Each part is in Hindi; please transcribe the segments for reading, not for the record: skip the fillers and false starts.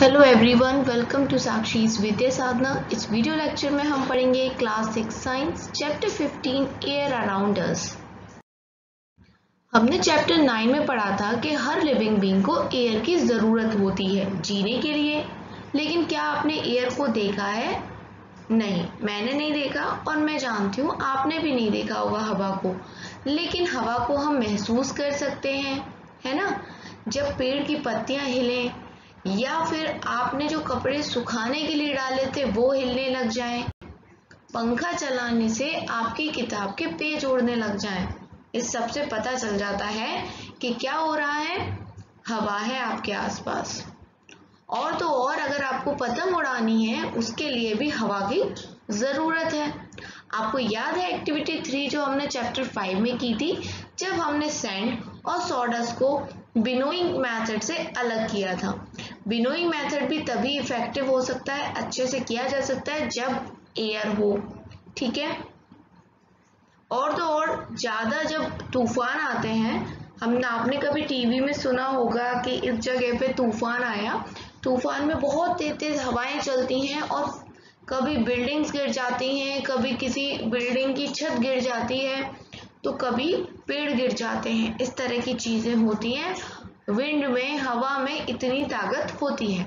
हेलो एवरीवन, वेलकम टू साक्षी's विद्या साधना। इस वीडियो लेक्चर में हम पढ़ेंगे class 6 science chapter 15 air around us. हमने चैप्टर 9 में पढ़ा था कि हर लिविंग बीइंग को एयर की ज़रूरत होती है जीने के लिए। लेकिन क्या आपने एयर को देखा है? नहीं, मैंने नहीं देखा और मैं जानती हूँ आपने भी नहीं देखा होगा हवा को। लेकिन हवा को हम महसूस कर सकते हैं, है ना? जब पेड़ की पत्तियाँ हिलें या फिर आपने जो कपड़े सुखाने के लिए डाले थे वो हिलने लग जाएं, पंखा चलाने से आपकी किताब के पेज उड़ने लग जाएं, इस सब से पता चल जाता है कि क्या हो रहा है, हवा है आपके आसपास। और तो और अगर आपको पतंग उड़ानी है उसके लिए भी हवा की ज़रूरत है। आपको याद है एक्टिविटी 3 जो हमने चैप्टर 5 में की थी, जब हमने सैंड और सॉडस्ट को विनोइंग मेथड से अलग किया था। विनोइंग मेथड भी तभी इफेक्टिव हो सकता है, अच्छे से किया जा सकता है जब एयर हो, ठीक है। और तो और ज़्यादा जब तूफान आते हैं, आपने कभी टीवी में सुना होगा कि इस जगह पे तूफान आया, तूफान में बहुत तेज तेज हवाएं चलती हैं और कभी बिल्डिंग्स गिर जाती हैं, कभी किसी बिल्डिंग की छत गिर जाती है, तो कभी पेड़ गिर जाते हैं। इस तरह की चीज़ें होती हैं। विंड में, हवा में इतनी ताकत होती है।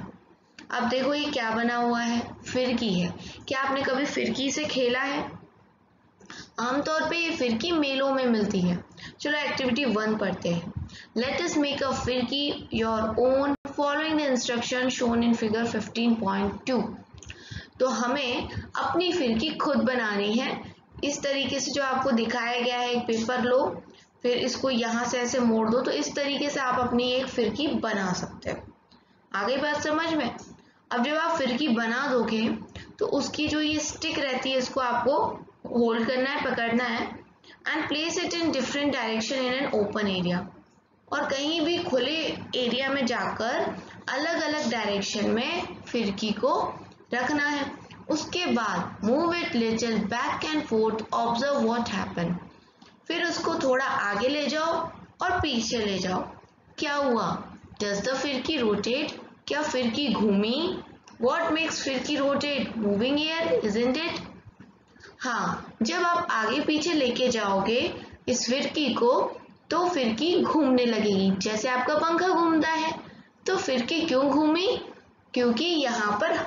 अब देखो ये क्या बना हुआ है, फिरकी है। क्या आपने कभी फिरकी से खेला है? आमतौर पे ये फिरकी मेलों में मिलती है। चलो एक्टिविटी 1 पढ़ते हैं। लेट अस मेक अ फिरकी your own following the instruction shown in figure 15.2। तो हमें अपनी फिरकी खुद बनानी है। इस तरीके से जो आपको दिखाया गया है, एक पेपर लो, फिर इसको यहाँ से ऐसे मोड़ दो, तो इस तरीके से आप अपनी एक फिरकी बना सकते हो। आ गई बात समझ में? अब जब आप फिरकी बना दोगे तो उसकी जो ये स्टिक रहती है इसको आपको होल्ड करना है, पकड़ना है and place it in different direction in an open area. और कहीं भी खुले एरिया में जाकर अलग अलग डायरेक्शन में फिरकी को रखना है। उसके बाद move it little back and fourth, observe what happen. फिर उसको थोड़ा आगे ले जाओ और पीछे ले जाओ। क्या हुआ? डज द फिरकी रोटेट? क्या फिरकी घूमी? व्हाट मेक्स फिरकी rotate? Moving air, isn't it? हाँ, जब आप आगे पीछे लेके जाओगे इस फिरकी को तो फिरकी घूमने लगेगी, जैसे आपका पंखा घूमता है। तो फिरकी क्यों घूमी? क्योंकि यहाँ पर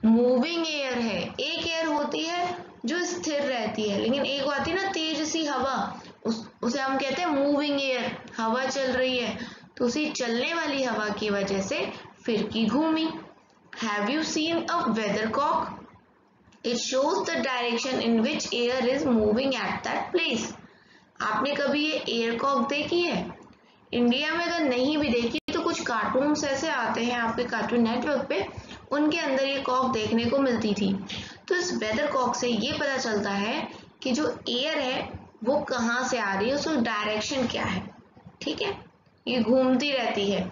मूविंग एयर है। एक एयर होती है जो स्थिर रहती है, लेकिन एक आती है ना तेज सी हवा, उसे हम कहते हैं मूविंग एयर। हवा चल रही है तो उसी चलने वाली हवा की वजह से फिरकी घूमी। Have you seen a weathercock? It shows the direction in which air is moving at that place. आपने कभी ये एयरकॉक देखी है? इंडिया में अगर नहीं भी देखी तो कुछ कार्टून्स ऐसे आते हैं आपके कार्टून नेटवर्क पे, उनके अंदर ये कॉक देखने को मिलती थी। तो इस वेदर कॉक से ये पता चलता है कि जो एयर है वो कहाँ से आ रही है, उसका डायरेक्शन क्या है, ठीक है। ये घूमती रहती है।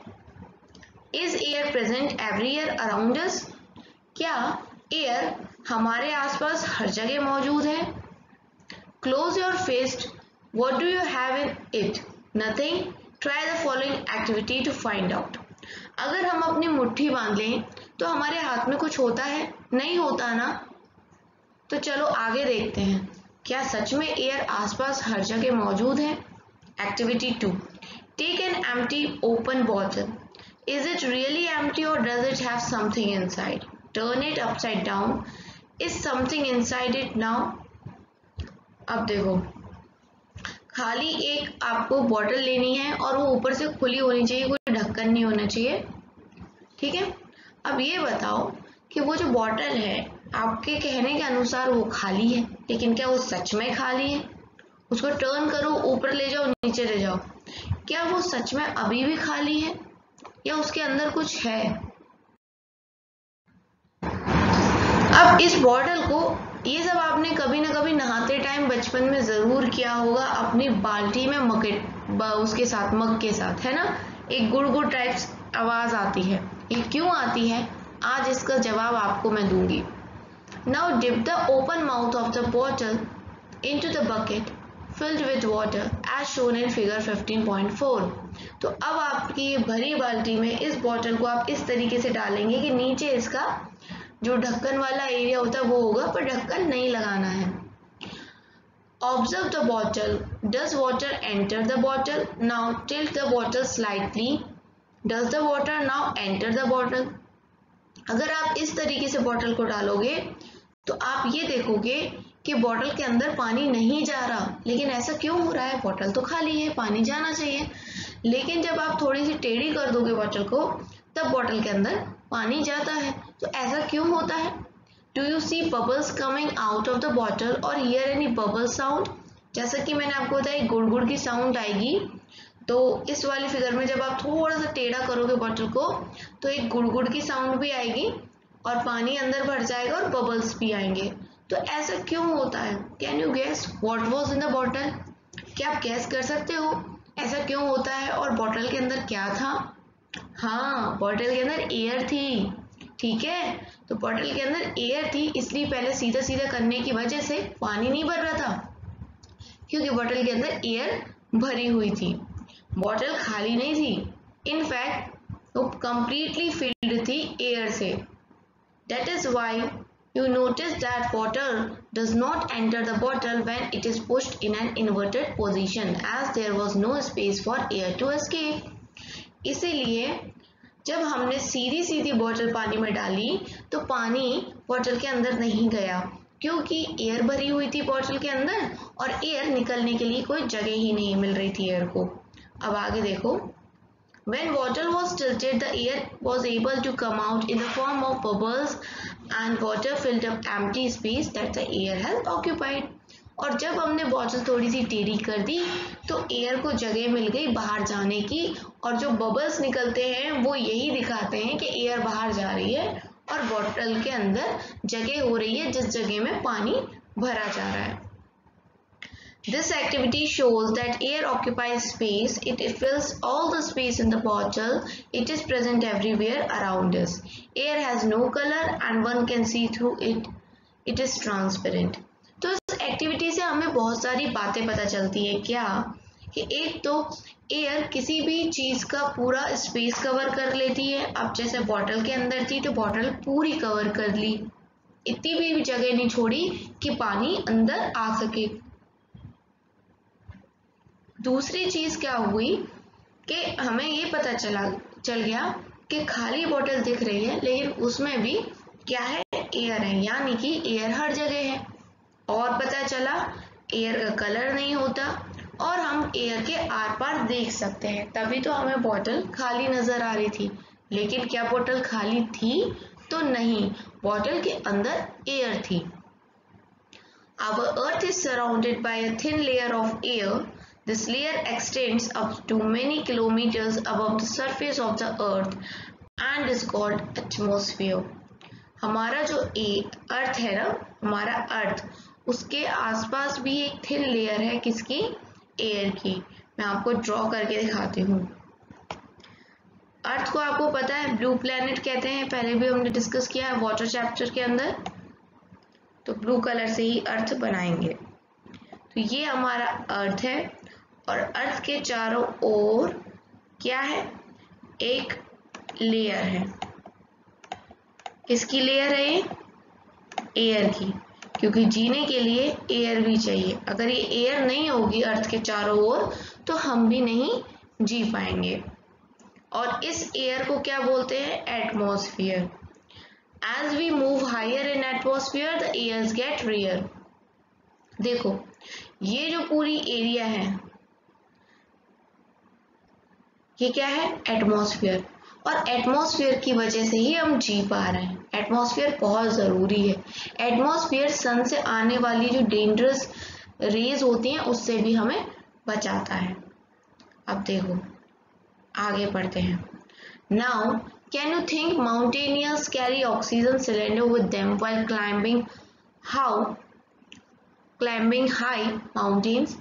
Is air present everywhere around us? क्या एयर हमारे आसपास हर जगह मौजूद है? Close your fist, what do you have in it? Nothing. Try the following activity to find out. अगर हम अपनी मुट्ठी बांध लें तो हमारे हाथ में कुछ होता है? नहीं होता ना। तो चलो आगे देखते हैं, क्या सच में एयर आसपास हर जगह मौजूद है? Activity 2. Take an empty open bottle. Is it really empty or does it have something inside? Turn it upside down. Is something inside it now? अब देखो, खाली एक आपको बॉटल लेनी है और वो ऊपर से खुली होनी चाहिए, कोई ढक्कन नहीं होना चाहिए, ठीक है। अब ये बताओ कि वो जो बॉटल है आपके कहने के अनुसार वो खाली है, लेकिन क्या वो सच में खाली है? उसको टर्न करो, ऊपर ले जाओ, नीचे ले जाओ, क्या वो सच में अभी भी खाली है या उसके अंदर कुछ है? अब इस बॉटल को, ये सब आपने कभी ना कभी नहाते टाइम बचपन में जरूर किया होगा, अपनी बाल्टी में उसके साथ, मग के साथ, है ना, एक गुड़ गुड़ टाइप आवाज आती है। ये क्यों आती है? आज इसका जवाब आपको मैं दूंगी। Now dip the open mouth of the bottle into the bucket filled with water as shown in figure 15.4। तो अब आपकी ये भरी बाल्टी में इस बॉटल को आप इस तरीके से डालेंगे कि नीचे इसका जो ढक्कन वाला एरिया होता है वो होगा, पर ढक्कन नहीं लगाना है। Observe the bottle. Does water enter the bottle? Now tilt the bottle slightly. Does the water now enter the bottle? अगर आप इस तरीके से बॉटल को डालोगे तो आप ये देखोगे कि बॉटल के अंदर पानी नहीं जा रहा। लेकिन ऐसा क्यों हो रहा है? बॉटल तो खाली है, पानी जाना चाहिए। लेकिन जब आप थोड़ी सी टेढ़ी कर दोगे बॉटल को, तब बॉटल के अंदर पानी जाता है। तो ऐसा क्यों होता है? Do you see bubbles coming out of the bottle or hear any bubble sound? जैसा कि मैंने आपको बताया गुड़ की साउंड आएगी। तो इस वाली फिगर में जब आप थोड़ा सा टेढ़ा करोगे बॉटल को तो एक गुड़ की साउंड भी आएगी और पानी अंदर भर जाएगा और बबल्स भी आएंगे। तो ऐसा क्यों होता है? Can you guess what was in the bottle? क्या आप गैस कर सकते हो ऐसा क्यों होता है? और बॉटल के अंदर क्या था? हाँ, बॉटल के अंदर एयर थी। ठीक है, तो बॉटल के अंदर एयर थी, इसलिए पहले सीधा सीधा करने की वजह से पानी नहीं भर रहा था, क्योंकि बॉटल के अंदर एयर भरी हुई थी। बॉटल खाली नहीं थी, इनफैक्ट वो कंप्लीटली फिल्ड थी एयर से। That is why you notice that water does not enter the bottle when it is pushed in an inverted position, as there was no space for air to escape. इसीलिए जब हमने सीधी सीधी बॉटल पानी में डाली तो पानी बॉटल के अंदर नहीं गया, क्योंकि एयर भरी हुई थी बॉटल के अंदर और एयर निकलने के लिए कोई जगह ही नहीं मिल रही थी एयर को। अब आगे देखो, when water was tilted the air was able to come out in the form of bubbles and water filled up empty space that the air has occupied. और जब हमने बॉटल थोड़ी सी टेढ़ी कर दी तो एयर को जगह मिल गई बाहर जाने की, और जो बबल्स निकलते हैं वो यही दिखाते हैं कि एयर बाहर जा रही है और बॉटल के अंदर जगह हो रही है जिस जगह में पानी भरा जा रहा है। This activity shows that air occupies space. It fills all the space in the bottle. It is present everywhere around us. Air has no color and one can see through it. It is transparent. तो इस एक्टिविटी से हमें बहुत सारी बातें पता चलती है। क्या कि एक तो एयर किसी भी चीज का पूरा स्पेस कवर कर लेती है। अब जैसे बॉटल के अंदर थी तो बॉटल पूरी कवर कर ली, इतनी भी जगह नहीं छोड़ी कि पानी अंदर आ सके। दूसरी चीज क्या हुई कि हमें ये पता चल गया कि खाली बॉटल दिख रही है लेकिन उसमें भी क्या है? एयर है, यानी कि एयर हर जगह है। और पता चला एयर का कलर नहीं होता और हम एयर के आर पार देख सकते हैं, तभी तो हमें बॉटल खाली नजर आ रही थी। लेकिन क्या बॉटल खाली थी? तो नहीं, बॉटल के अंदर एयर थी। Our earth is surrounded by a thin layer of air. This layer extends up to many kilometers above the surface of the earth and is called atmosphere. हमारा जो अर्थ है ना, हमारा अर्थ, उसके आसपास भी एक थिन लेयर है, किसकी? एयर की। मैं आपको ड्रॉ करके दिखाती हूँ। अर्थ को आपको पता है ब्लू प्लैनेट कहते हैं, पहले भी हमने डिस्कस किया है वाटर चैप्टर के अंदर। तो ब्लू कलर से ही अर्थ बनाएंगे। तो ये हमारा अर्थ है और अर्थ के चारों ओर क्या है? एक लेयर है। किसकी लेयर है ये? एयर की, क्योंकि जीने के लिए एयर भी चाहिए। अगर ये एयर नहीं होगी अर्थ के चारों ओर तो हम भी नहीं जी पाएंगे। और इस एयर को क्या बोलते हैं? Atmosphere. As we move higher in atmosphere, the airs get rare. देखो, ये जो पूरी एरिया है ये क्या है? एटमॉस्फेयर। और एटमॉस्फेयर की वजह से ही हम जी पा रहे हैं। एटमॉस्फेयर बहुत ज़रूरी है। एटमॉस्फेयर सन से आने वाली जो डेंजरस रेज होती हैं उससे भी हमें बचाता है। अब देखो आगे बढ़ते हैं। Now, can you think mountaineers carry oxygen cylinder with them while climbing high mountains?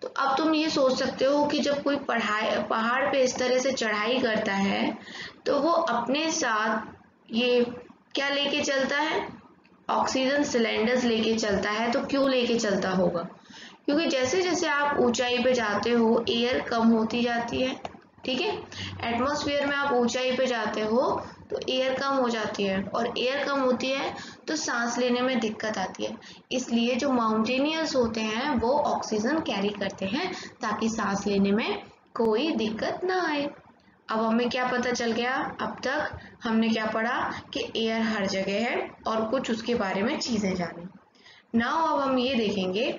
तो अब तुम ये सोच सकते हो कि जब कोई पहाड़ पे इस तरह से चढ़ाई करता है तो वो अपने साथ ये क्या लेके चलता है? ऑक्सीजन सिलेंडर्स लेके चलता है। तो क्यों लेके चलता होगा? क्योंकि जैसे जैसे आप ऊंचाई पे जाते हो एयर कम होती जाती है ठीक है। एटमॉस्फेयर में आप ऊंचाई पे जाते हो तो एयर कम हो जाती है, और एयर कम होती है तो सांस लेने में दिक्कत आती है। इसलिए जो माउंटेनियर्स होते हैं वो ऑक्सीजन कैरी करते हैं ताकि सांस लेने में कोई दिक्कत ना आए। अब हमें क्या पता चल गया? अब तक हमने क्या पढ़ा कि एयर हर जगह है और कुछ उसके बारे में चीजें जानी। नाउ अब हम ये देखेंगे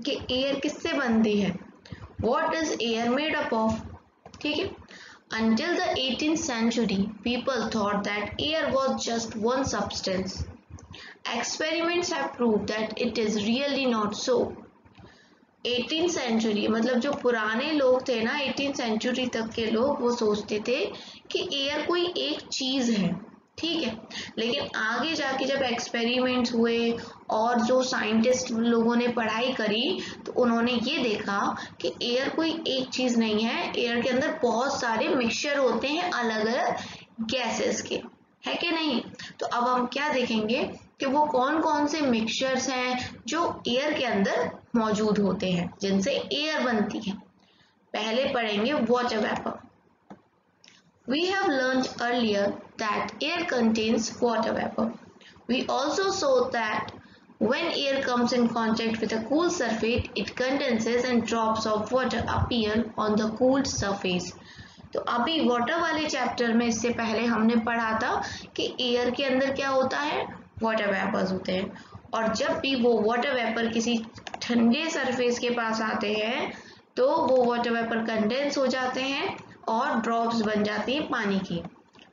कि एयर किससे बनती है। What is air made up of? ठीक है। Until the 18th century, people thought that air was just one substance. Experiments have proved that it is really not so. 18th century मतलब जो पुराने लोग थे ना, 18th सेंचुरी तक के लोग वो सोचते थे कि एयर कोई एक चीज है, ठीक है। लेकिन आगे जाके जब एक्सपेरिमेंट्स हुए और जो साइंटिस्ट लोगों ने पढ़ाई करी तो उन्होंने ये देखा कि एयर कोई एक चीज नहीं है, एयर के अंदर बहुत सारे मिक्सचर होते हैं अलग अलग गैसेस के, है कि नहीं। तो अब हम क्या देखेंगे कि वो कौन कौन से मिक्सचर्स हैं जो एयर के अंदर मौजूद होते हैं जिनसे एयर बनती है। पहले पढ़ेंगे water vapour. We have learned earlier that air contains water vapor. We also saw that when air comes in contact with a cool surface, it condenses and drops of water appear on the cooled surface. तो अभी वाटर वाले चैप्टर में इससे पहले हमने पढ़ा था कि एयर के अंदर क्या होता है, वाटर वेपर्स होते हैं, और जब भी वो वाटर वेपर किसी ठंडे सरफेस के पास आते हैं तो वो वाटर वेपर कंडेंस हो जाते हैं और ड्रॉप्स बन जाती है पानी की।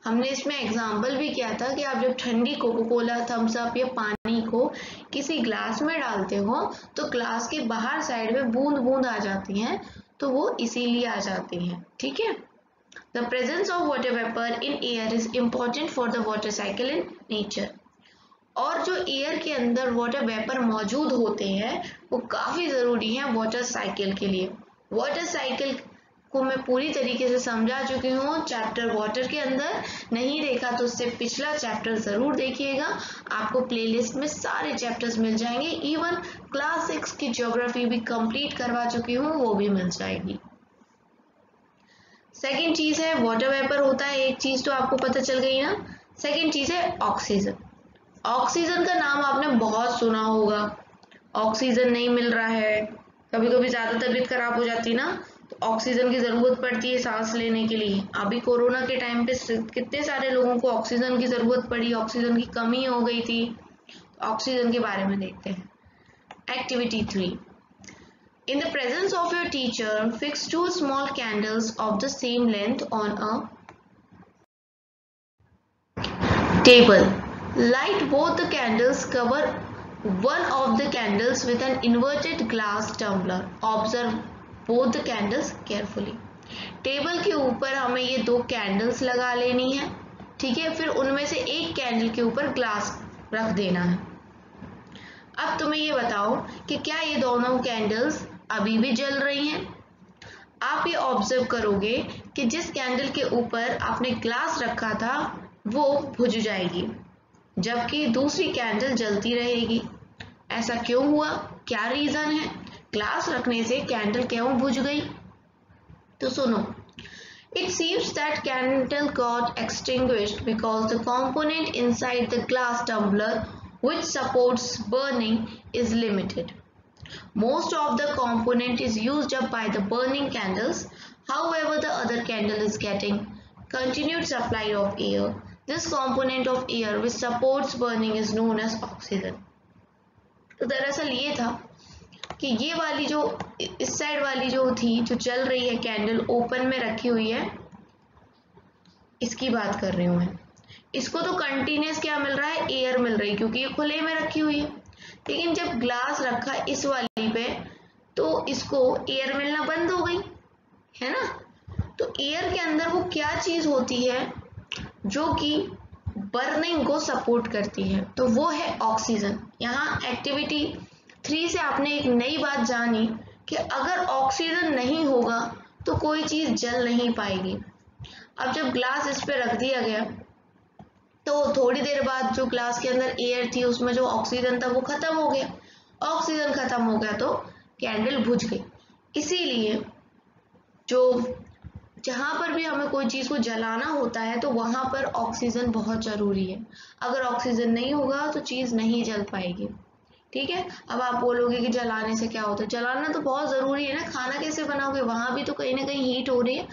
हमने इसमें एग्जाम्पल भी किया था कि आप जब ठंडी कोको कोला, थम्स अप या पानी को किसी ग्लास में डालते हो तो ग्लास के बाहर साइड में बूंद बूंद आ जाती हैं, तो वो इसीलिए आ जाती हैं, ठीक है। The presence of water vapour in air is important for the water cycle in nature. और जो एयर के अंदर वाटर वेपर मौजूद होते हैं वो काफी जरूरी है वाटर साइकिल के लिए। वाटर साइकिल को मैं पूरी तरीके से समझा चुकी हूँ चैप्टर वाटर के अंदर। नहीं देखा तो उससे पिछला चैप्टर जरूर देखिएगा, आपको प्लेलिस्ट में सारे चैप्टर्स मिल जाएंगे। इवन क्लास 6 की ज्योग्राफी भी कंप्लीट करवा चुकी हूँ, वो भी मिल जाएगी। सेकेंड चीज है वाटर वेपर होता है, एक चीज तो आपको पता चल गई ना। सेकेंड चीज है ऑक्सीजन। ऑक्सीजन का नाम आपने बहुत सुना होगा, ऑक्सीजन नहीं मिल रहा है, कभी कभी ज्यादा तबीयत खराब हो जाती है ना तो ऑक्सीजन की जरूरत पड़ती है सांस लेने के लिए। अभी कोरोना के टाइम पे कितने सारे लोगों को ऑक्सीजन की जरूरत पड़ी, ऑक्सीजन की कमी हो गई थी। ऑक्सीजन के बारे में देखते हैं। Activity 3। In the presence of your teacher, fix 2 small candles of the same length on a table. Light both the candles, cover one of the candles with an inverted glass tumbler. Observe both the candles carefully. Table के ऊपर हमें ये 2 कैंडल्स लगा लेनी है, ठीक है। फिर उनमें से एक कैंडल के ऊपर ग्लास रख देना है। अब तुम्हें ये बताओ कि क्या ये दोनों कैंडल्स अभी भी जल रही हैं। आप ये ऑब्जर्व करोगे कि जिस कैंडल के ऊपर आपने ग्लास रखा था वो बुझ जाएगी, जबकि दूसरी कैंडल जलती रहेगी। ऐसा क्यों हुआ, क्या रीजन है? ग्लास रखने से कैंडल क्यों बुझ गई? तो सुनो, it seems that candle got extinguished because the component inside the glass tumbler which supports burning is limited. Most of the component is used up by the burning candles. However, the other candle is getting continued supply of air. This component of air which supports burning is known as oxygen. तो दरअसल ये था कि ये वाली जो इस साइड वाली जो थी, जो चल रही है कैंडल ओपन में रखी हुई है, इसकी बात कर रही हूँ मैं। इसको तो कंटिन्यूस क्या मिल रहा है, एयर मिल रही है, क्योंकि ये खुले में रखी हुई है। लेकिन जब ग्लास रखा इस वाली पे तो इसको एयर मिलना बंद हो गई, है ना। तो एयर के अंदर वो क्या चीज होती है जो कि बर्निंग को सपोर्ट करती है, तो वो है ऑक्सीजन। यहाँ एक्टिविटी 3 से आपने एक नई बात जानी कि अगर ऑक्सीजन नहीं होगा तो कोई चीज जल नहीं पाएगी। अब जब ग्लास इस पे रख दिया गया तो थोड़ी देर बाद जो ग्लास के अंदर एयर थी उसमें जो ऑक्सीजन था वो खत्म हो गया। ऑक्सीजन खत्म हो गया तो कैंडल बुझ गई। इसीलिए जो जहाँ पर भी हमें कोई चीज़ को जलाना होता है तो वहाँ पर ऑक्सीजन बहुत ज़रूरी है। अगर ऑक्सीजन नहीं होगा तो चीज़ नहीं जल पाएगी। ठीक है, अब आप बोलोगे कि जलाने से क्या होता है? जलाना तो बहुत ज़रूरी है ना, खाना कैसे बनाओगे, वहाँ भी तो कहीं ना कहीं हीट हो रही है।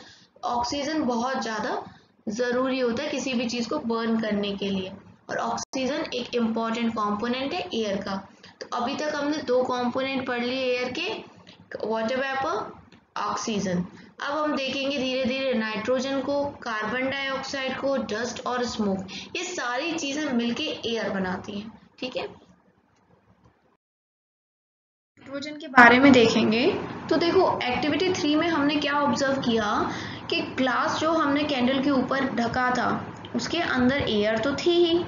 ऑक्सीजन बहुत ज़्यादा ज़रूरी होता है किसी भी चीज़ को बर्न करने के लिए, और ऑक्सीजन एक इम्पॉर्टेंट कॉम्पोनेंट है एयर का। तो अभी तक हमने दो कॉम्पोनेंट पढ़ लिए एयर के, वाटर वेपर, ऑक्सीजन। अब हम देखेंगे धीरे धीरे नाइट्रोजन को, कार्बन डाइऑक्साइड को, डस्ट और स्मोक। ये सारी चीजें मिलके एयर बनाती हैं। ठीक है, नाइट्रोजन के बारे में देखेंगे तो देखो एक्टिविटी 3 में हमने क्या ऑब्जर्व किया कि ग्लास जो हमने कैंडल के ऊपर ढका था उसके अंदर एयर तो थी ही,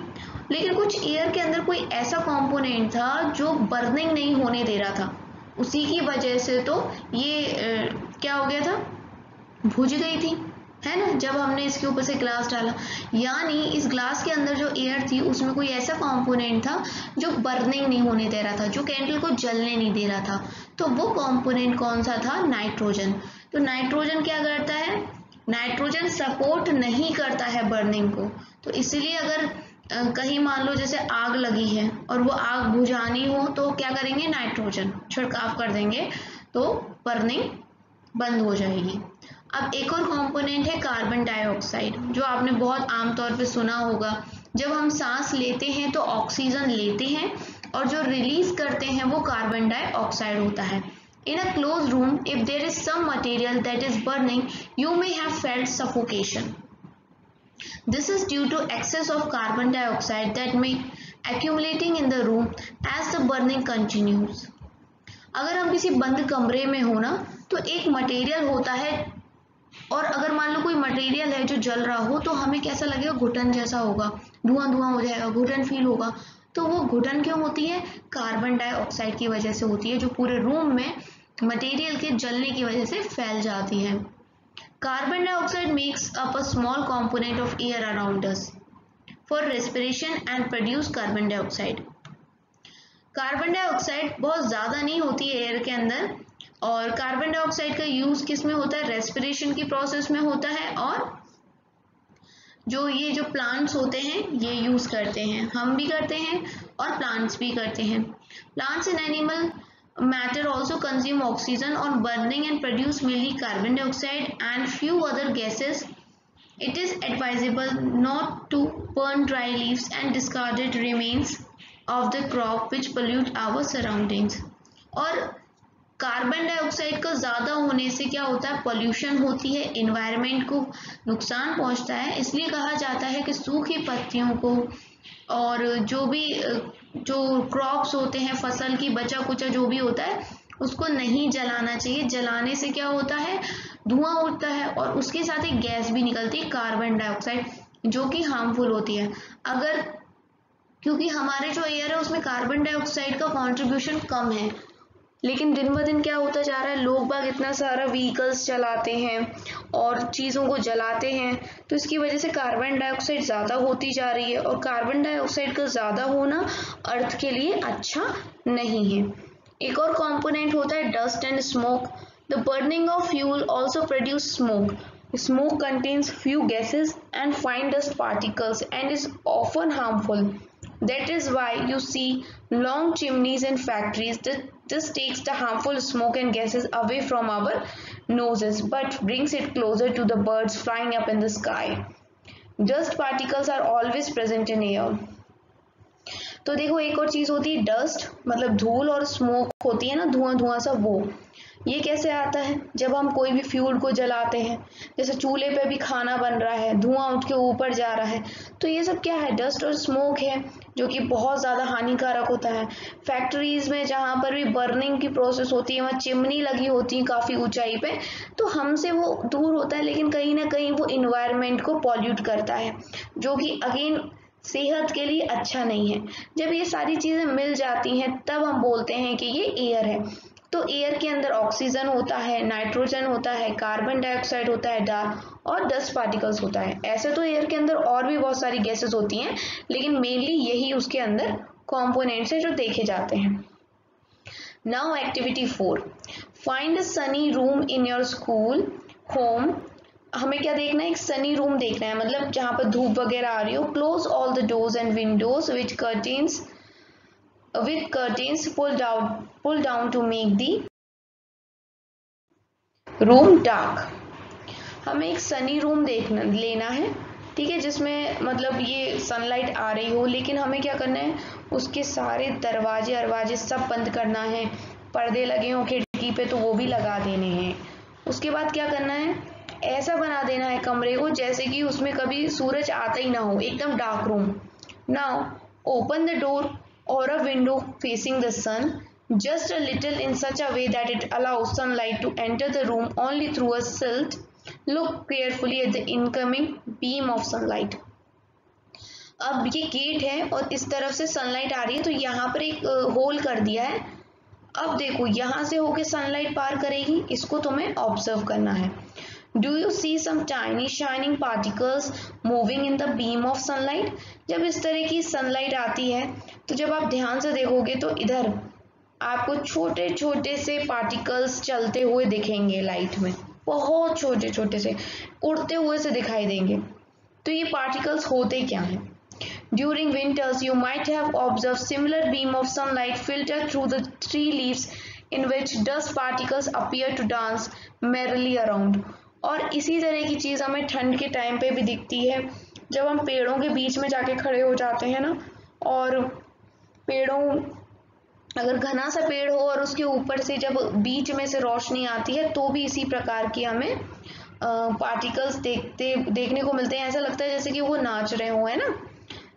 लेकिन कुछ एयर के अंदर कोई ऐसा कंपोनेंट था जो बर्निंग नहीं होने दे रहा था। उसी की वजह से तो ये क्या हो गया था, बुझ गई थी, है ना, जब हमने इसके ऊपर से ग्लास डाला। यानी इस ग्लास के अंदर जो एयर थी उसमें कोई ऐसा कंपोनेंट था जो बर्निंग नहीं होने दे रहा था, जो कैंडल को जलने नहीं दे रहा था। तो वो कंपोनेंट कौन सा था? नाइट्रोजन। तो नाइट्रोजन क्या करता है? नाइट्रोजन सपोर्ट नहीं करता है बर्निंग को। तो इसीलिए अगर कहीं मान लो जैसे आग लगी है और वो आग बुझानी हो तो क्या करेंगे? नाइट्रोजन छिड़काव कर देंगे तो बर्निंग बंद हो जाएगी। अब एक और कंपोनेंट है कार्बन डाइऑक्साइड, जो आपने बहुत आमतौर पे सुना होगा। जब हम सांस लेते हैं तो ऑक्सीजन लेते हैं और जो रिलीज करते हैं वो कार्बन डाइऑक्साइड होता है। In a closed room, if there is some material that is burning, you may have felt suffocation. This is due to excess of carbon dioxide that may accumulating in the room as the burning continues. अगर हम किसी बंद कमरे में हो ना तो एक मटेरियल होता है, और अगर मान लो कोई मटेरियल है जो जल रहा हो तो हमें कैसा लगेगा? घुटन जैसा होगा, धुआं धुआं हो जाएगा, घुटन फील होगा। तो वो घुटन क्यों होती है? कार्बन डाइऑक्साइड की वजह से होती है, जो पूरे रूम में मटेरियल के जलने की वजह से फैल जाती है। Carbon dioxide makes up a small component of air around us for respiration and produce carbon dioxide. Carbon dioxide बहुत ज़्यादा नहीं होती है एयर के अंदर, और कार्बन डाइऑक्साइड का यूज किस में होता है? रेस्पिरेशन की प्रोसेस में होता है, और जो प्लांट्स होते हैं ये यूज करते हैं, हम भी करते हैं और प्लांट्स भी करते हैं। Plants and animal matter also consume oxygen on burning and produce mainly carbon dioxide and few other gases. It is advisable not to burn dry leaves and discarded remains of the crop which pollute our surroundings. और कार्बन डाइऑक्साइड का ज़्यादा होने से क्या होता है? पॉल्यूशन होती है, इन्वायरमेंट को नुकसान पहुंचता है। इसलिए कहा जाता है कि सूखी पत्तियों को और जो क्रॉप्स होते हैं, फसल की बचा कुचा जो भी होता है, उसको नहीं जलाना चाहिए। जलाने से क्या होता है? धुआं उठता है और उसके साथ एक गैस भी निकलती है कार्बन डाइऑक्साइड, जो कि हार्मफुल होती है। अगर क्योंकि हमारे जो एयर है उसमें कार्बन डाइऑक्साइड का कॉन्ट्रीब्यूशन कम है, लेकिन दिन ब दिन क्या होता जा रहा है? लोग बाग इतना सारा व्हीकल्स चलाते हैं और चीज़ों को जलाते हैं, तो इसकी वजह से कार्बन डाइऑक्साइड ज़्यादा होती जा रही है, और कार्बन डाइऑक्साइड का ज़्यादा होना अर्थ के लिए अच्छा नहीं है। एक और कंपोनेंट होता है dust and smoke. The burning of fuel also produce smoke. Smoke contains few gases and fine dust particles and is often harmful. That is why you see long chimneys in factories. This takes the harmful smoke and gases away from our noses but brings it closer to the birds flying up in the sky. Dust particles are always present in air. तो देखो एक और चीज होती है डस्ट, मतलब धूल, और स्मोक होती है ना, धुआं धुआं सा। वो ये कैसे आता है? जब हम कोई भी फ्यूल को जलाते हैं, जैसे चूल्हे पे भी खाना बन रहा है, धुआं उठ के ऊपर जा रहा है, तो ये सब क्या है? डस्ट और स्मोक है, जो कि बहुत ज़्यादा हानिकारक होता है। फैक्ट्रीज में जहाँ पर भी बर्निंग की प्रोसेस होती है, वहाँ चिमनी लगी होती है काफ़ी ऊंचाई पे, तो हमसे वो दूर होता है, लेकिन कहीं ना कहीं वो इन्वायरमेंट को पॉल्यूट करता है, जो कि अगेन सेहत के लिए अच्छा नहीं है। जब ये सारी चीज़ें मिल जाती हैं तब हम बोलते हैं कि ये एयर है। तो एयर के अंदर ऑक्सीजन होता है, नाइट्रोजन होता है, कार्बन डाइऑक्साइड होता है, और डस्ट पार्टिकल्स होता है। ऐसे तो एयर के अंदर और भी बहुत सारी गैसेस होती हैं, लेकिन मेनली यही उसके अंदर कॉम्पोनेंट्स हैं जो देखे जाते हैं। Now activity 4, find a Sunny room in your school, home, हमें क्या देखना है, एक सनी रूम देखना है, मतलब जहाँ पर धूप वगैरह आ रही हो। Close all the doors and Windows with curtains pulled down to make the room dark। हमें एक सनी रूम लेना है, ठीक है, जिसमें मतलब ये सनलाइट आ रही हो, लेकिन हमें क्या करना है, उसके सारे दरवाजे अरवाजे सब बंद करना है। पर्दे लगे हों खिड़की पे तो वो भी लगा देने हैं। उसके बाद क्या करना है, ऐसा बना देना है कमरे को जैसे कि उसमें कभी सूरज आता ही ना हो, एकदम dark room. Now open the door or a window facing the sun just a little in such a way that it allows sunlight to enter the room only through a slit। Look carefully at the incoming beam of sunlight। अब ये गेट है और इस तरफ से सनलाइट आ रही है, तो यहाँ पर एक होल कर दिया है। अब देखो यहाँ से होके सनलाइट पार करेगी, इसको तुम्हें ऑब्जर्व करना है। Do you see some tiny shining particles moving in the beam of sunlight? जब इस तरह की सनलाइट आती है तो जब आप ध्यान से देखोगे तो इधर आपको छोटे छोटे से पार्टिकल्स चलते हुए दिखेंगे लाइट में, बहुत छोटे छोटे से उड़ते हुए से दिखाई देंगे। तो ये पार्टिकल्स होते क्या हैं? During winters, you might have observed similar beam of sunlight filter through the tree leaves in which dust particles appear to dance merrily around। और इसी तरह की चीज़ हमें ठंड के टाइम पे भी दिखती है, जब हम पेड़ों के बीच में जाके खड़े हो जाते हैं ना, और पेड़ों अगर घना सा पेड़ हो और उसके ऊपर से जब बीच में से रोशनी आती है तो भी इसी प्रकार की हमें पार्टिकल्स देखने को मिलते हैं। ऐसा लगता है जैसे कि वो नाच रहे हो, है ना।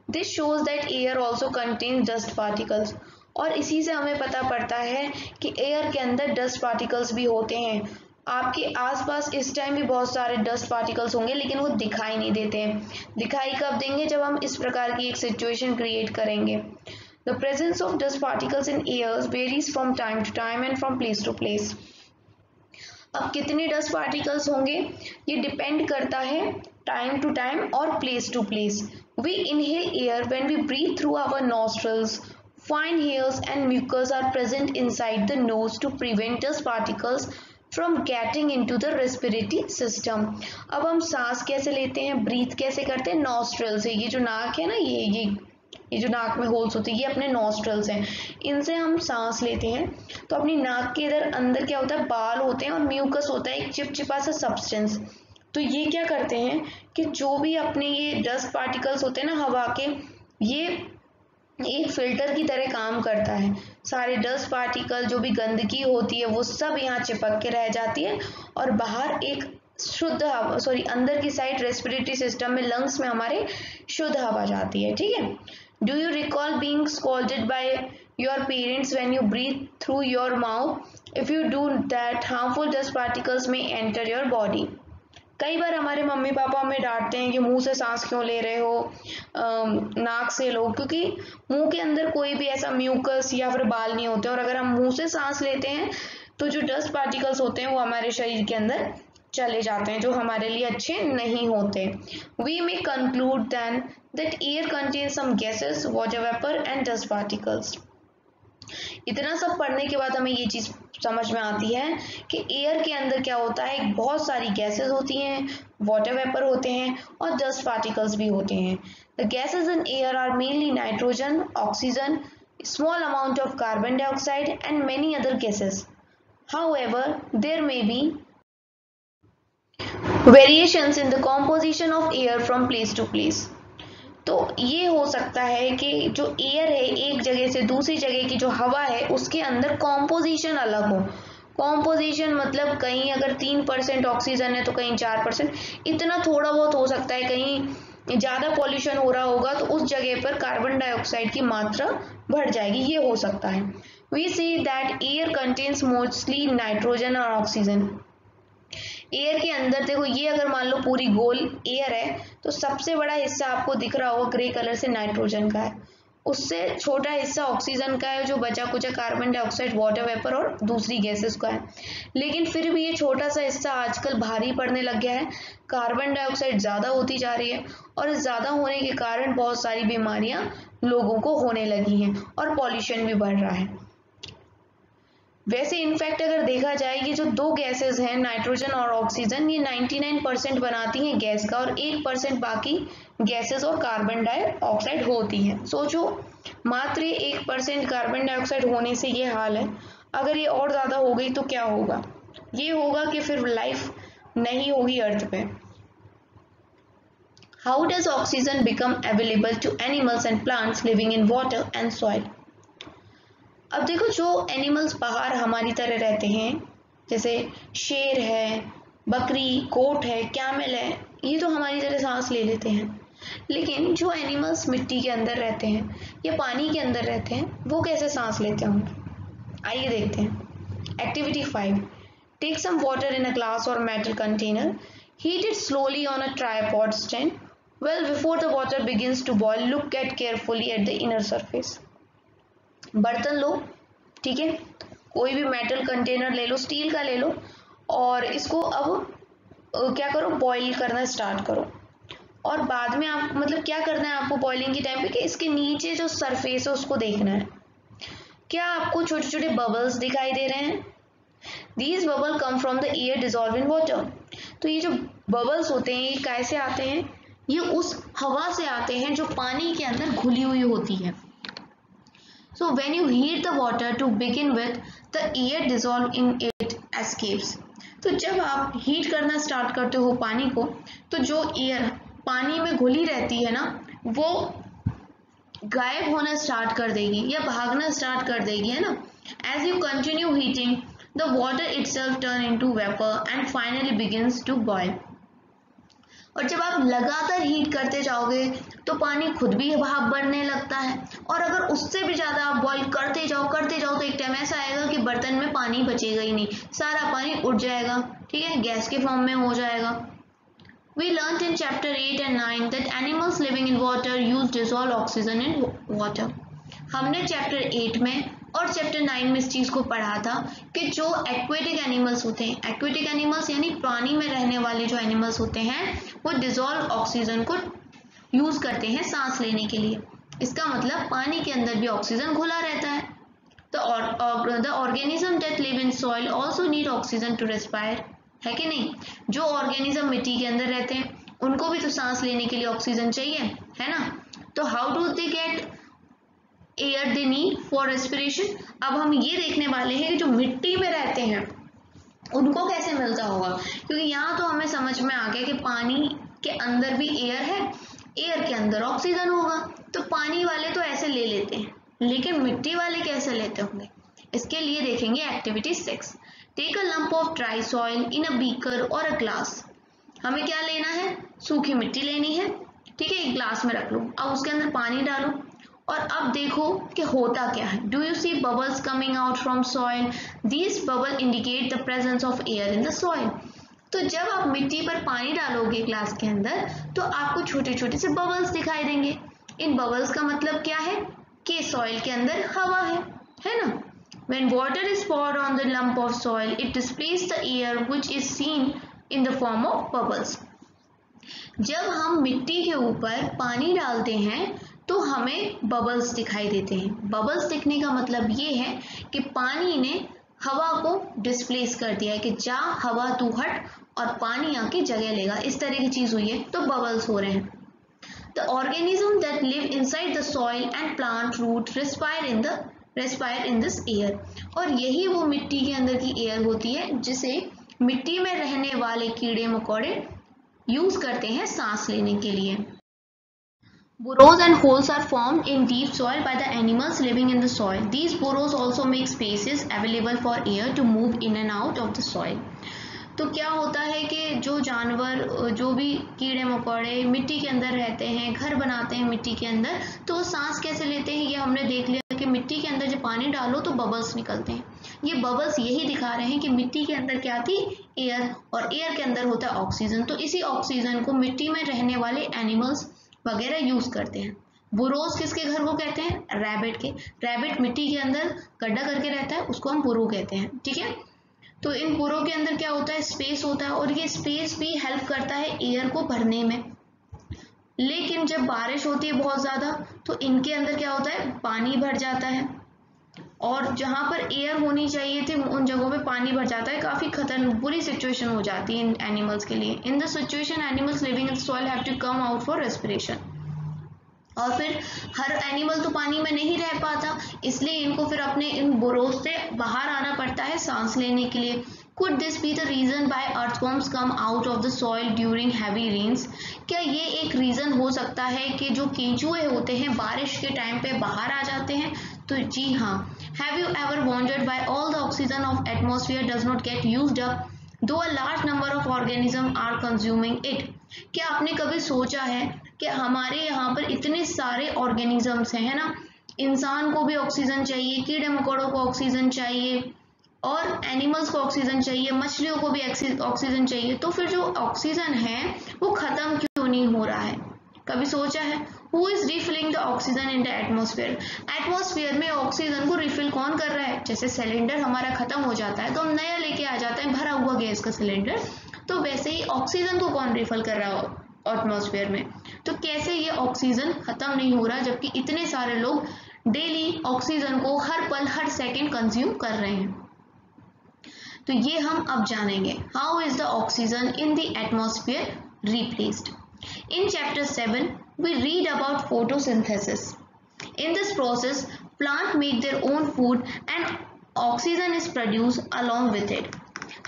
This shows that air also contains dust particles. और इसी से हमें पता पड़ता है कि एयर के अंदर डस्ट पार्टिकल्स भी होते हैं। आपके आसपास इस टाइम भी बहुत सारे डस्ट पार्टिकल्स होंगे, लेकिन वो दिखाई नहीं देते हैं। दिखाई कब देंगे, जब हम इस प्रकार की एक सिचुएशन क्रिएट करेंगे। The presence of dust particles in air varies from time to time and from place to place। अब कितने डस्ट पार्टिकल्स होंगे ये डिपेंड करता है टाइम टू टाइम और place to place. We inhale air when we breathe through our nostrils। Fine hairs and mucus are present inside the nose to prevent dust particles from getting into the respiratory system। अब हम सांस कैसे लेते हैं, ब्रीथ कैसे करते हैं, नॉस्ट्रल से। ये जो नाक है ना, ये जो नाक में होल्स होते हैं, ये अपने नॉस्ट्रल्स हैं, इनसे हम सांस लेते हैं। तो अपनी नाक के इधर अंदर क्या होता है, बाल होते हैं और म्यूकस होता है, एक चिपचिपा सा सब्सटेंस। तो ये क्या करते हैं कि जो भी अपने ये डस्ट पार्टिकल्स होते हैं ना हवा के, ये एक फिल्टर की तरह काम करता है। सारे डस्ट पार्टिकल जो भी गंदगी होती है वो सब यहाँ चिपक के रह जाती है और बाहर एक शुद्ध हवा, सॉरी अंदर की साइड रेस्पिरेटरी सिस्टम में, लंग्स में हमारे शुद्ध हवा जाती है, ठीक है। Do you recall being scolded by your parents when you breathe through your mouth? If you do that harmful dust particles may enter your body. कई बार हमारे मम्मी पापा हमें डांटते हैं कि मुंह से सांस क्यों ले रहे हो, नाक से लो, क्योंकि मुंह के अंदर कोई भी ऐसा म्यूकस या फिर बाल नहीं होते, और अगर हम मुंह से सांस लेते हैं तो जो डस्ट पार्टिकल्स होते हैं वो हमारे शरीर के अंदर चले जाते हैं, जो हमारे लिए अच्छे नहीं होते। We may conclude then that air contains some gases, water vapour and dust particles. इतना सब पढ़ने के बाद हमें ये चीज समझ में आती है कि एयर के अंदर क्या होता है, बहुत सारी गैसेस होती हैं, वाटर वेपर होते हैं और डस्ट पार्टिकल्स भी होते हैं। The gases in air are mainly nitrogen, oxygen, small amount of carbon dioxide and many other gases। However, there may be variations in the composition of air from place to place। तो ये हो सकता है कि जो एयर है एक जगह से दूसरी जगह की जो हवा है उसके अंदर कॉम्पोजिशन अलग हो। कॉम्पोजिशन मतलब कहीं अगर 3% ऑक्सीजन है तो कहीं 4%, इतना थोड़ा बहुत हो सकता है। कहीं ज़्यादा पॉल्यूशन हो रहा होगा तो उस जगह पर कार्बन डाइऑक्साइड की मात्रा बढ़ जाएगी, ये हो सकता है। We see that air contains mostly nitrogen और ऑक्सीजन। एयर के अंदर देखो, ये अगर मान लो पूरी गोल एयर है तो सबसे बड़ा हिस्सा आपको दिख रहा होगा ग्रे कलर से नाइट्रोजन का है, उससे छोटा हिस्सा ऑक्सीजन का है, जो बचा कुचा कार्बन डाइऑक्साइड, वाटर वेपर और दूसरी गैसेस का है। लेकिन फिर भी ये छोटा सा हिस्सा आजकल भारी पड़ने लग गया है, कार्बन डाइऑक्साइड ज़्यादा होती जा रही है और ज़्यादा होने के कारण बहुत सारी बीमारियां लोगों को होने लगी हैं और पॉल्यूशन भी बढ़ रहा है। वैसे इनफैक्ट अगर देखा जाए ये जो दो गैसेस हैं नाइट्रोजन और ऑक्सीजन, ये 99% बनाती हैं गैस का और 1% बाकी गैसेस और कार्बन डाइऑक्साइड होती हैं। सोचो मात्र 1% कार्बन डाइऑक्साइड होने से ये हाल है, अगर ये और ज़्यादा हो गई तो क्या होगा? ये होगा कि फिर लाइफ नहीं होगी अर्थ पे। How does oxygen become available to animals and plants living in water and soil? अब देखो जो एनिमल्स बाहर हमारी तरह रहते हैं, जैसे शेर है, बकरी, गोट है, कैमल है, ये तो हमारी तरह सांस ले लेते हैं। लेकिन जो एनिमल्स मिट्टी के अंदर रहते हैं या पानी के अंदर रहते हैं, वो कैसे सांस लेते होंगे? आइए देखते हैं। Activity 5, take some water in a glass और metal container, heat it slowly on a tripod stand. Well, before the water begins to boil, look at carefully at the inner surface. बर्तन लो, ठीक है, कोई भी मेटल कंटेनर ले लो, स्टील का ले लो, और इसको अब क्या करो, बॉईल करना स्टार्ट करो। और बाद में आप मतलब क्या करना है आपको बॉइलिंग के टाइम पे कि इसके नीचे जो सरफेस है उसको देखना है। क्या आपको छोटे छोटे बबल्स दिखाई दे रहे हैं? These bubbles come from the air dissolved in water. तो ये जो बबल्स होते हैं ये कैसे आते हैं? ये उस हवा से आते हैं जो पानी के अंदर घुली हुई होती है। So when you heat the water to begin with, the air dissolved in it escapes. तो जब आप हीट करना स्टार्ट करते हो पानी को, तो जो एयर पानी में घुली रहती है ना, वो गायब होना स्टार्ट कर देगी या भागना स्टार्ट कर देगी, है ना। As you continue heating, the water itself turn into vapor and finally begins to boil. और जब आप लगातार हीट करते जाओगे तो पानी खुद भी भाप बढ़ने लगता है, और अगर उससे भी ज़्यादा आप बॉईल करते जाओ तो एक टाइम ऐसा आएगा कि बर्तन में पानी बचेगा ही नहीं, सारा पानी उड़ जाएगा, ठीक है, गैस के फॉर्म में हो जाएगा। We learnt in chapter 8 and 9 that animals living in water use dissolved oxygen in water. हमने चैप्टर 8 में और चैप्टर 9 में इस चीज़ को पढ़ा था कि जो एक्वेटिक एनिमल्स होते हैं, एक्वेटिक एनिमल्स यानी पानी में रहने वाले जो एनिमल्स होते हैं, वो डिजॉल्व ऑक्सीजन को यूज़ करते हैं सांस लेने के लिए। इसका मतलब पानी के अंदर भी ऑक्सीजन घुला रहता है। The organism that live in soil also need oxygen to respire, है कि नहीं? जो ऑर्गेनिज्म मिट्टी के अंदर रहते हैं उनको भी तो सांस लेने के लिए ऑक्सीजन चाहिए, है ना। तो how do they get air they need for respiration? अब हम ये देखने वाले हैं कि जो मिट्टी में रहते हैं उनको कैसे मिलता होगा, क्योंकि यहाँ तो हमें समझ में आ गया कि पानी के अंदर भी एयर है, एयर के अंदर ऑक्सीजन होगा, तो पानी वाले तो ऐसे ले लेते हैं, लेकिन मिट्टी वाले कैसे लेते होंगे? इसके लिए देखेंगे activity 6, take a lump of dry soil in a beaker और अ ग्लास। हमें क्या लेना है? सूखी मिट्टी लेनी है, ठीक है, एक ग्लास में रख लो, अब उसके अंदर पानी डालो और अब देखो कि होता क्या है। Do you see bubbles coming out from soil? These bubble indicate the presence of air in the soil. तो जब आप मिट्टी पर पानी डालोगे ग्लास के अंदर तो आपको छोटे छोटे से बबल्स दिखाई देंगे। इन बबल्स का मतलब क्या है कि सॉइल के अंदर हवा है ना। When water is poured on the lump of soil, it displaces the air which is seen in the form of bubbles. जब हम मिट्टी के ऊपर पानी डालते हैं तो हमें बबल्स दिखाई देते हैं। बबल्स दिखने का मतलब ये है कि पानी ने हवा को डिस्प्लेस कर दिया है कि जा हवा तू हट और पानी आके जगह लेगा, इस तरह की चीज हुई है तो बबल्स हो रहे हैं। The organism that live inside the soil and plant root respire in this air. और यही वो मिट्टी के अंदर की एयर होती है जिसे मिट्टी में रहने वाले कीड़े मकोड़े यूज करते हैं सांस लेने के लिए। Burrows and holes are formed in deep soil by the animals living in the soil. These burrows also make spaces available for air to move in and out of the soil. तो क्या होता है कि जो जानवर, जो भी कीड़े मकोड़े मिट्टी के अंदर रहते हैं, घर बनाते हैं मिट्टी के अंदर, तो वो सांस कैसे लेते हैं? ये हमने देख लिया कि मिट्टी के अंदर जब पानी डालो तो बबल्स निकलते हैं। ये बबल्स यही दिखा रहे हैं कि मिट्टी के अंदर क्या थी? एयर, और एयर के अंदर होता है ऑक्सीजन। तो इसी ऑक्सीजन को मिट्टी में रहने वाले एनिमल्स वगैरह यूज करते हैं। बुरोज किसके घर को कहते हैं? रैबिट के। रैबिट मिट्टी के अंदर गड्ढा करके रहता है, उसको हम बुरो कहते हैं, ठीक है। तो इन बुरों के अंदर क्या होता है? स्पेस होता है, और ये स्पेस भी हेल्प करता है एयर को भरने में। लेकिन जब बारिश होती है बहुत ज्यादा तो इनके अंदर क्या होता है? पानी भर जाता है, और जहाँ पर एयर होनी चाहिए थी उन जगहों पे पानी भर जाता है। काफ़ी खतरनाक बुरी सिचुएशन हो जाती है इन एनिमल्स के लिए। In the situation animals living in soil have to come out for respiration. और फिर हर एनिमल तो पानी में नहीं रह पाता, इसलिए इनको फिर अपने इन बोरोज से बाहर आना पड़ता है सांस लेने के लिए। Could this be the reason why earthworms come out of the soil during heavy rains? क्या ये एक रीज़न हो सकता है कि जो केंचुए होते हैं बारिश के टाइम पे बाहर आ जाते हैं? तो जी हाँ। Have you ever wondered why all the oxygen of atmosphere does not get used up, though a large number of organisms are consuming it? क्या आपने कभी सोचा है कि हमारे यहाँ पर इतने सारे ऑर्गेनिजम्स हैं, है ना, इंसान को भी ऑक्सीजन चाहिए, कीड़े मकोड़ों को ऑक्सीजन चाहिए और एनिमल्स को ऑक्सीजन चाहिए, मछलियों को भी ऑक्सीजन चाहिए, तो फिर जो ऑक्सीजन है वो खत्म क्यों नहीं हो रहा है? कभी सोचा है? Who is refilling the oxygen in the atmosphere? Atmosphere में ऑक्सीजन को रिफिल कौन कर रहा है? जैसे सिलेंडर हमारा खत्म हो जाता है तो हम नया लेके आ जाते हैं भरा हुआ गैस का सिलेंडर, तो वैसे ही ऑक्सीजन को कौन रिफिल कर रहा हो एटमॉस्फेयर में? तो कैसे ये ऑक्सीजन खत्म नहीं हो रहा जबकि इतने सारे लोग डेली ऑक्सीजन को हर पल हर सेकंड कंज्यूम कर रहे हैं? तो ये हम अब जानेंगे। How is the oxygen in the atmosphere replaced? In chapter 7 we read about photosynthesis. In this process plants make their own food and oxygen is produced along with it.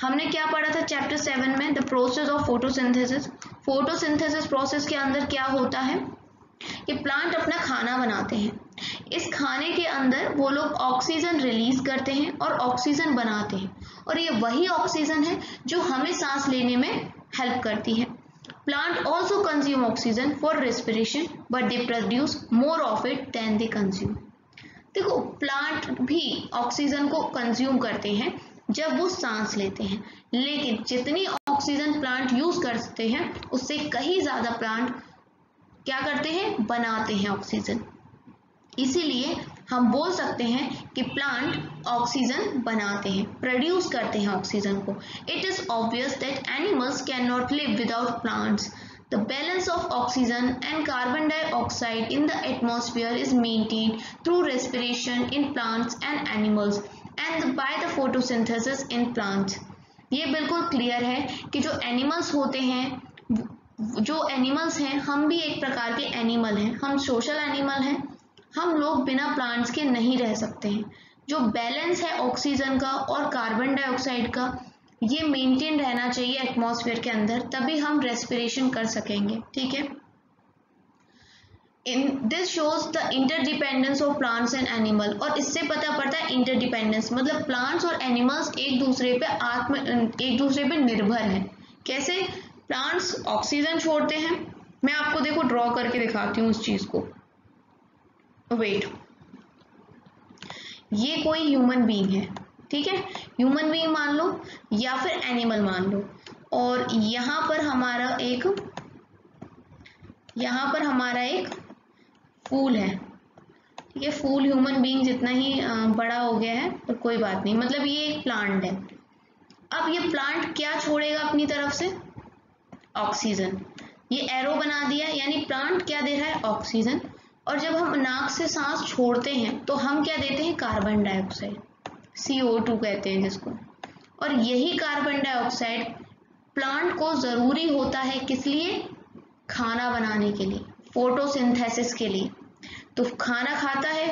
हमने क्या पढ़ा था चैप्टर 7 में? The process of photosynthesis. Photosynthesis process के अंदर क्या होता है कि प्लांट अपना खाना बनाते हैं, इस खाने के अंदर वो लोग ऑक्सीजन रिलीज करते हैं और ऑक्सीजन बनाते हैं, और ये वही ऑक्सीजन है जो हमें सांस लेने में हेल्प करती है। Plant also consume oxygen for respiration, but they produce more of it than they consume. देखो प्लांट भी ऑक्सीजन को कंज्यूम करते हैं जब वो सांस लेते हैं, लेकिन जितनी ऑक्सीजन प्लांट यूज करते हैं उससे कहीं ज्यादा प्लांट क्या करते हैं? बनाते हैं ऑक्सीजन। इसीलिए हम बोल सकते हैं कि प्लांट ऑक्सीजन बनाते हैं, प्रोड्यूस करते हैं ऑक्सीजन को। It is obvious that animals can not live without plants. The balance of oxygen and carbon dioxide in the atmosphere is maintained through respiration in plants and animals and by the photosynthesis in plants. ये बिल्कुल क्लियर है कि जो एनिमल्स होते हैं, जो एनिमल्स हैं, हम भी एक प्रकार के एनिमल हैं, हम सोशल एनिमल हैं, हम लोग बिना प्लांट्स के नहीं रह सकते हैं। जो बैलेंस है ऑक्सीजन का और कार्बन डाइऑक्साइड का, ये मेंटेन रहना चाहिए एटमॉस्फेयर के अंदर, तभी हम रेस्पिरेशन कर सकेंगे। ठीक है, in this shows the interdependence of plants and animal. और इससे पता पड़ता है इंटरडिपेंडेंस मतलब प्लांट्स और एनिमल्स एक दूसरे पे निर्भर हैं। कैसे? प्लांट्स ऑक्सीजन छोड़ते हैं, मैं आपको देखो ड्रॉ करके दिखाती हूँ उस चीज को। वेट, ये कोई ह्यूमन बीइंग है, ठीक है, ह्यूमन बीइंग मान लो या फिर एनिमल मान लो, और यहाँ पर हमारा एक फूल है, ठीक है, फूल ह्यूमन बीइंग जितना ही बड़ा हो गया है, पर कोई बात नहीं, मतलब ये एक प्लांट है। अब ये प्लांट क्या छोड़ेगा अपनी तरफ से? ऑक्सीजन। ये एरो बना दिया, यानी प्लांट क्या दे रहा है? ऑक्सीजन। और जब हम नाक से सांस छोड़ते हैं तो हम क्या देते हैं? कार्बन डाइऑक्साइड, CO2 कहते हैं जिसको। और यही कार्बन डाइऑक्साइड प्लांट को जरूरी होता है, किस लिए? खाना बनाने के लिए, फोटोसिंथेसिस के लिए। तो खाना खाता है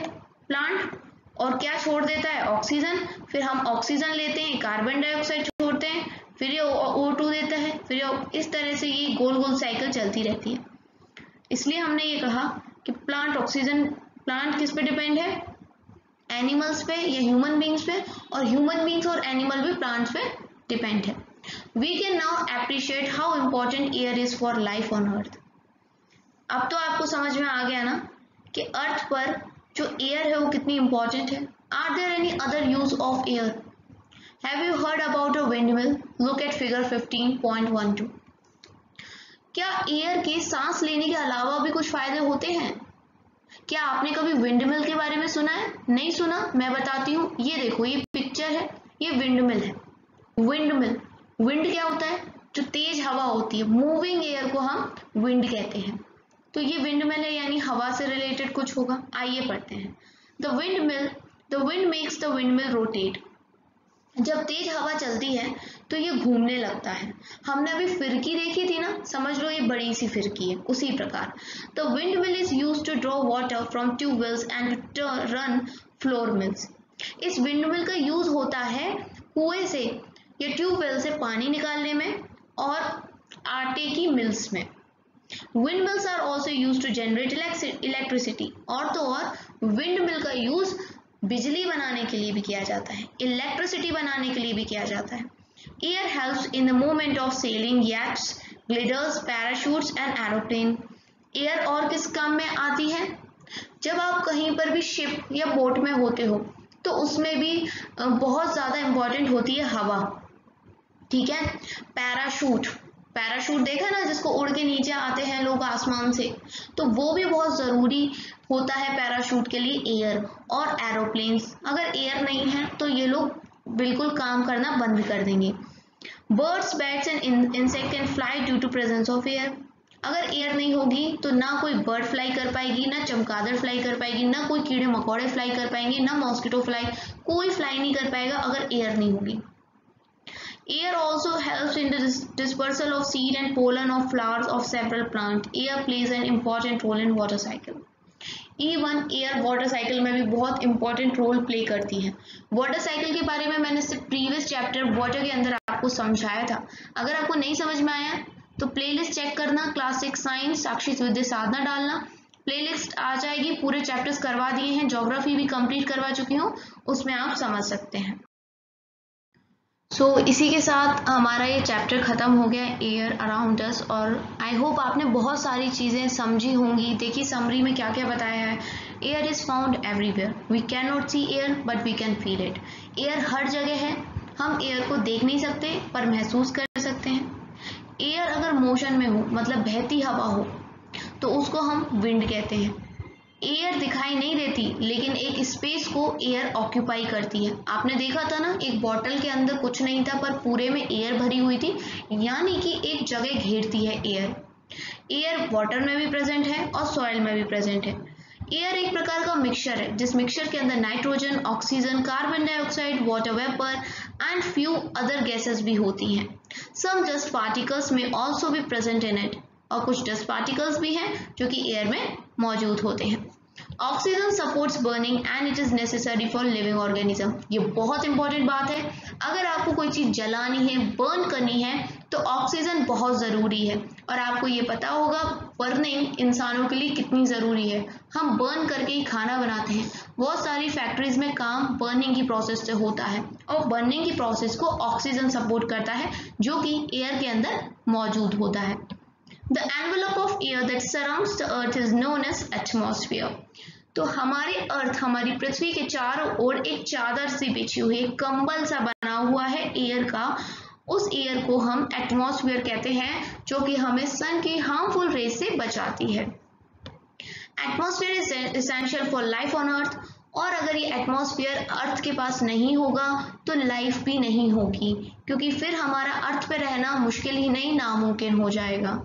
प्लांट और क्या छोड़ देता है? ऑक्सीजन। फिर हम ऑक्सीजन लेते हैं, कार्बन डाइऑक्साइड छोड़ते हैं, फिर ये O2 देता है, फिर इस तरह से ये गोल गोल साइकिल चलती रहती है। इसलिए हमने ये कहा कि प्लांट किस पे डिपेंड है? एनिमल्स पे या ह्यूमन बींग्स पे, और ह्यूमन बींग्स और एनिमल भी प्लांट्स पे डिपेंड है। We can now appreciate how important air is for life on earth. अब तो आपको समझ में आ गया ना कि अर्थ पर जो एयर है वो कितनी इंपॉर्टेंट है। Are there any other use of air? Have you heard about a windmill? Look at figure 15.12। क्या एयर के सांस लेने के अलावा भी कुछ फायदे होते हैं? क्या आपने कभी विंडमिल के बारे में सुना है? नहीं सुना? मैं बताती हूँ। ये देखो, ये पिक्चर है, ये विंडमिल है। विंड क्या होता है? जो तेज हवा होती है, मूविंग एयर को हम विंड कहते हैं। तो ये विंडमिल है, यानी हवा से रिलेटेड कुछ होगा। आइए पढ़ते हैं। The windmill the wind makes the windmill rotate. जब तेज हवा चलती है तो ये घूमने लगता है। हमने अभी फिरकी देखी थी ना, समझ लो ये बड़ी सी फिरकी है, उसी प्रकार। The wind mill is use to draw water from tubewells and to run flour mills. इस विंड मिल का यूज होता है कुएं से या ट्यूबवेल से पानी निकालने में और आटे की मिल्स में। Wind mills are also use to generate electricity. और तो और विंड मिल का यूज बिजली बनाने के लिए भी किया जाता है, इलेक्ट्रिसिटी बनाने के लिए भी किया जाता है। Air helps in the movement of sailing yachts, gliders, parachutes and aeroplane. Air और किस काम में आती है? जब आप कहीं पर भी शिप या बोट में होते हो तो उसमें भी बहुत ज़्यादा इम्पोर्टेंट होती है हवा, ठीक है। पैराशूट, पैराशूट देखा ना, जिसको उड़ के नीचे आते हैं लोग आसमान से, तो वो भी बहुत ज़रूरी होता है पैराशूट के लिए एयर। और एरोप्लेन्स, अगर एयर नहीं है तो ये लोग बिल्कुल काम करना बंद कर देंगे। Birds, bats and insect can fly due to presence of air. अगर एयर नहीं होगी तो ना कोई बर्ड फ्लाई कर पाएगी, ना चमगादड़ फ्लाई कर पाएगी, ना कोई कीड़े मकोड़े फ्लाई कर पाएंगे, ना मॉस्किटो फ्लाई, कोई फ्लाई नहीं कर पाएगा अगर एयर नहीं होगी। Air also helps in the dispersal of seed and pollen of flowers of several plants. Air plays an important role in water cycle. Even air water cycle में भी बहुत important role play करती है। Water cycle के बारे में मैंने सिर्फ previous chapter water के अंदर आपको समझाया था। अगर आपको नहीं समझ में आया तो प्लेलिस्ट चेक करना, क्लास 6 साइंस साक्षी विद्या साधना डालना, प्लेलिस्ट आ जाएगी। पूरे चैप्टर्स करवा दिए हैं, ज्योग्राफी भी कंप्लीट करवा चुकी हूँ, उसमें आप समझ सकते हैं। इसी के साथ हमारा ये चैप्टर ख़त्म हो गया, एयर अराउंड अस। और आई होप आपने बहुत सारी चीज़ें समझी होंगी। देखिए समरी में क्या क्या बताया है। Air is found everywhere, we can not see air but we can feel it. Air हर जगह है, हम एयर को देख नहीं सकते पर महसूस कर सकते हैं। एयर अगर मोशन में हो, मतलब बहती हवा हो, तो उसको हम विंड कहते हैं। एयर दिखाई नहीं देती लेकिन एक स्पेस को एयर ऑक्यूपाई करती है। आपने देखा था ना, एक बॉटल के अंदर कुछ नहीं था पर पूरे में एयर भरी हुई थी, यानी कि एक जगह घेरती है एयर। एयर वाटर में भी प्रेजेंट है और सॉइल में भी प्रेजेंट है। एयर एक प्रकार का मिक्सचर है, जिस मिक्सचर के अंदर nitrogen, oxygen, carbon dioxide, water vapour and few other gases भी होती हैं। सम डस्ट पार्टिकल्स में ऑल्सो भी प्रेजेंट इन इट, और कुछ डस्ट पार्टिकल्स भी हैं जो कि एयर में मौजूद होते हैं। Oxygen supports burning and it is necessary for living organism. ये बहुत इंपॉर्टेंट बात है। अगर आपको कोई चीज जलानी है, बर्न करनी है, तो ऑक्सीजन बहुत ज़रूरी है। और आपको ये पता होगा बर्निंग इंसानों के लिए कितनी ज़रूरी है। हम बर्न करके ही खाना बनाते हैं। बहुत सारी फैक्ट्रीज में काम बर्निंग की प्रोसेस से होता है और बर्निंग की प्रोसेस को ऑक्सीजन सपोर्ट करता है, जो कि एयर के अंदर मौजूद होता है। The envelope of air that surrounds the earth is known as atmosphere. तो हमारे अर्थ, हमारी पृथ्वी के चारों ओर एक चादर सी बिछी हुई है, कंबल सा बना हुआ है एयर का। उस एयर को हम एटमॉस्फेयर कहते हैं, जो कि हमें सन की हार्मफुल रेज से बचाती है। Atmosphere is essential for life on अर्थ। और अगर ये एटमॉस्फेयर अर्थ के पास नहीं होगा तो लाइफ भी नहीं होगी, क्योंकि फिर हमारा अर्थ पे रहना मुश्किल ही नहीं, नामुमकिन हो जाएगा।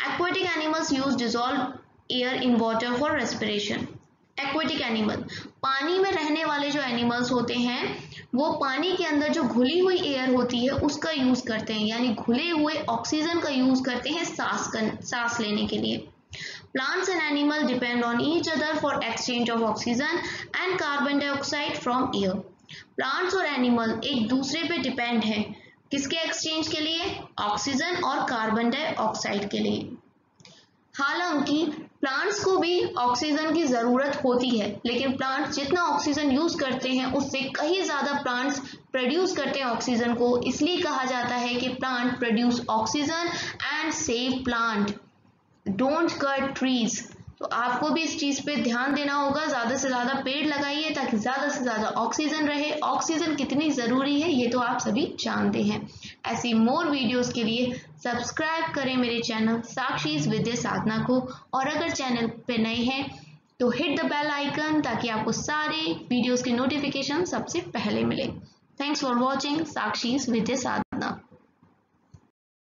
Aquatic animals use dissolved air in water for respiration. Aquatic animal, पानी में रहने वाले जो एनिमल्स होते हैं वो पानी के अंदर जो घुली हुई एयर होती है उसका यूज करते हैं, यानी घुले हुए ऑक्सीजन का यूज करते हैं सांस लेने के लिए। Plants and animals depend on each other for exchange of oxygen and carbon dioxide from air. Plants और एनिमल एक दूसरे पे डिपेंड है, किसके एक्सचेंज के लिए? ऑक्सीजन और कार्बन डाइऑक्साइड के लिए। हालांकि प्लांट्स को भी ऑक्सीजन की ज़रूरत होती है, लेकिन प्लांट्स जितना ऑक्सीजन यूज करते हैं उससे कहीं ज़्यादा प्लांट्स प्रोड्यूस करते हैं ऑक्सीजन को। इसलिए कहा जाता है कि plant produce oxygen and save plant, don't cut trees. तो आपको भी इस चीज़ पे ध्यान देना होगा, ज़्यादा से ज़्यादा पेड़ लगाइए ताकि ज़्यादा से ज़्यादा ऑक्सीजन रहे। ऑक्सीजन कितनी ज़रूरी है ये तो आप सभी जानते हैं। ऐसी मोर वीडियोस के लिए सब्सक्राइब करें मेरे चैनल साक्षीज़ विद्या साधना को, और अगर चैनल पे नए हैं तो हिट द बेल आइकन ताकि आपको सारे वीडियोज़ की नोटिफिकेशन सबसे पहले मिले। Thanks for watching Sakshi's Vidya Sadhana.